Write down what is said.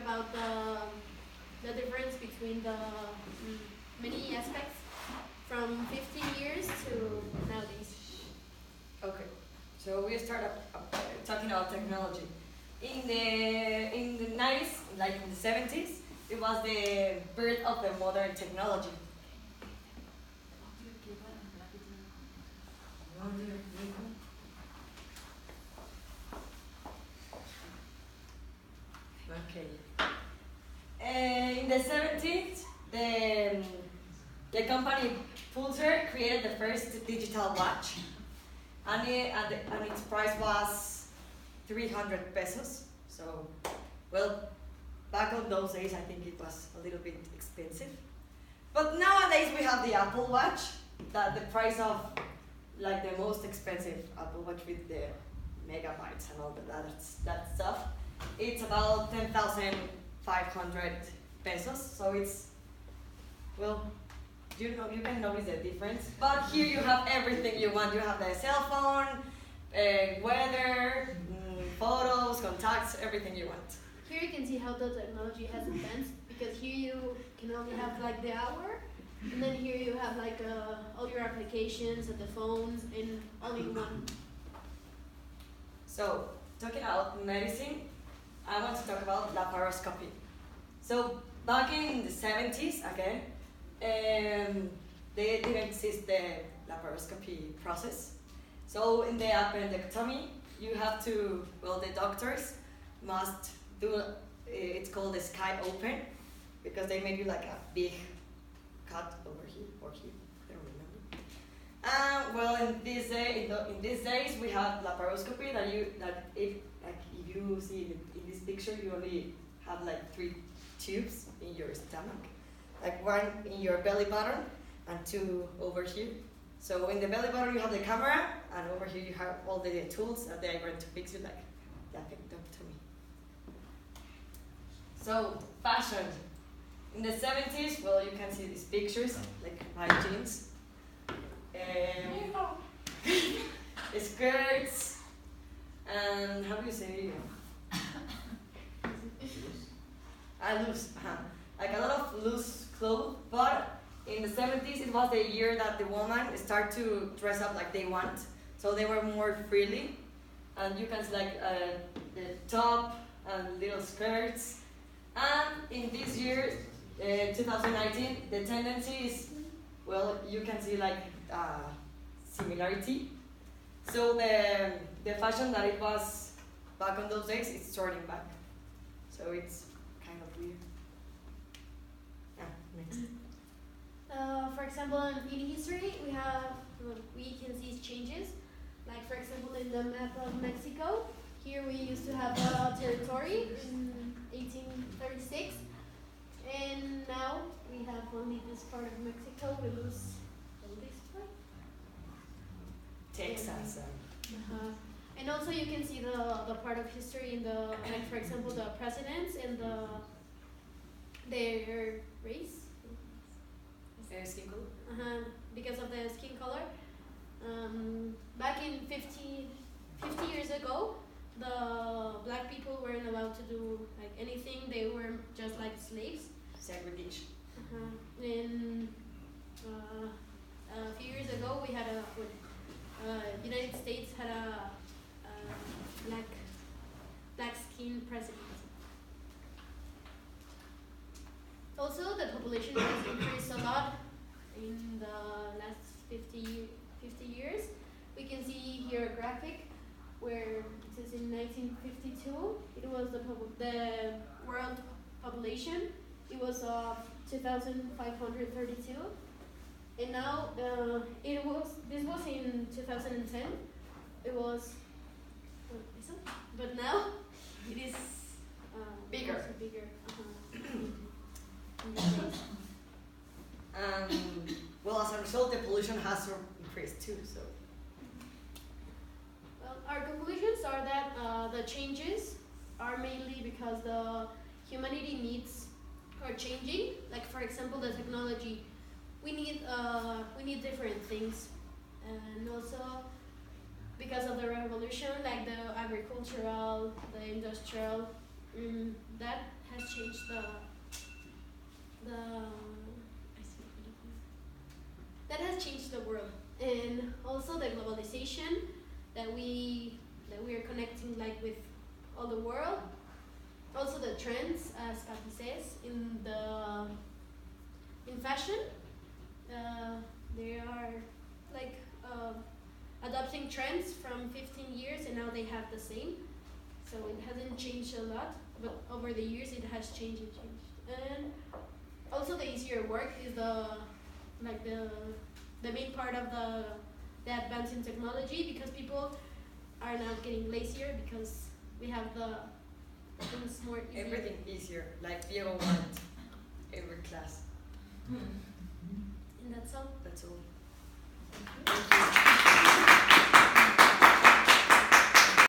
about the difference between the many aspects from 15 years to nowadays. Okay, so we start talking about technology. In the 90s, like in the 70s, it was the birth of the modern technology. Okay. In the 70s, the company Pulsar created the first digital watch, and its price was 300 pesos. So, well, back on those days, I think it was a little bit expensive. But nowadays we have the Apple Watch, that the price of like the most expensive Apple Watch with the megabytes and all that stuff. It's about 10,500 pesos. So it's, well, you can notice the difference. But here you have everything you want. You have the cell phone, weather, photos, contacts, everything you want. Here you can see how the technology has advanced, because here you can only have like the hour, and then here you have like all your applications and the phones in all in one. So, talking about medicine, I want to talk about laparoscopy. So, back in the 70s, again, they didn't exist the laparoscopy process. So, in the appendectomy, you have to, well, the doctors must do, it's called the sky open, because they make you like a big cut over here or here, I don't remember. Well, in these days we have laparoscopy if you see in this picture, you only have like 3 tubes in your stomach, like 1 in your belly button and 2 over here. So in the belly button you have the camera, and over here you have all the tools that they are going to fix you, like the appendectomy. So fashion. In the 70s, well, you can see these pictures, like my jeans, skirts, and how do you say? Loose, like a lot of loose clothes. But in the 70s, it was the year that the women start to dress up like they want, so they were more freely, and you can see like the top and little skirts. And in this year, 2019, the tendency is, well, you can see like similarity. So the fashion that it was back on those days, it's turning back. So it's kind of weird. Next. For example, in history, we can see changes. Like for example, in the map of Mexico, here we used to have a territory in 1836, and now we have only this part of Mexico. We lose this part. Texas. And also you can see the part of history in the, like for example, the presidents and their race. Their skin color. Because of the skin color. Back in 50 years ago, the black people weren't allowed to do like anything. They were just like slaves. Segregation. And a few years ago, we had United States had a black skin president. Also, the population has increased a lot in the last 50 years. We can see here a graphic where it says in 1952 it was the world population. It was 2,532, and now this was in 2010. It was, but now it is bigger. Also bigger. Well, as a result, the pollution has increased too. So. Well, our conclusions are that the changes are mainly because the humanity needs are changing. Like for example, the technology. We need different things, and also because of the revolution, like the agricultural, the industrial, that has changed. also the globalization that we are connecting like with all the world. Also the trends, as Katy says, in fashion. They are like adopting trends from 15 years, and now they have the same. So it hasn't changed a lot, but over the years it has changed and changed. And also the easier work is the main part of the advance in technology, because people are now getting lazier because we have the things more easier. Everything easier, like Diego wanted every class. And that's all. That's all. Thank you.